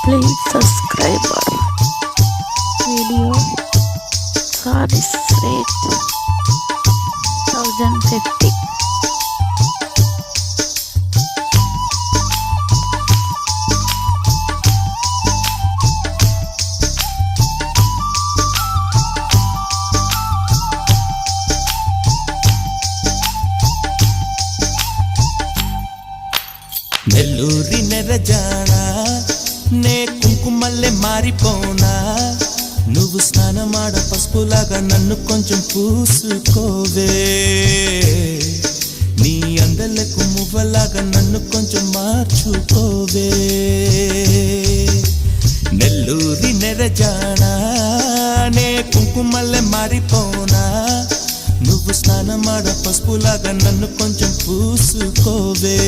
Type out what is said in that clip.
Please subscribe our video. Saris rate 1050. నెల్లూరి నెరజానా నే కుంకుమల్లె మారిపోనా నువ్వు స్నానమాడ పసుపులాగా నన్ను కొంచెం పూసుకోవే నీ అందలకు మువ్వలాగా నన్ను కొంచెం మార్చుకోవే నెల్లూరి నెరజానా నే కుంకుమల్లె మారిపోనా నువ్వు స్నానమాడ పసుపులాగా నన్ను కొంచెం పూసుకోవే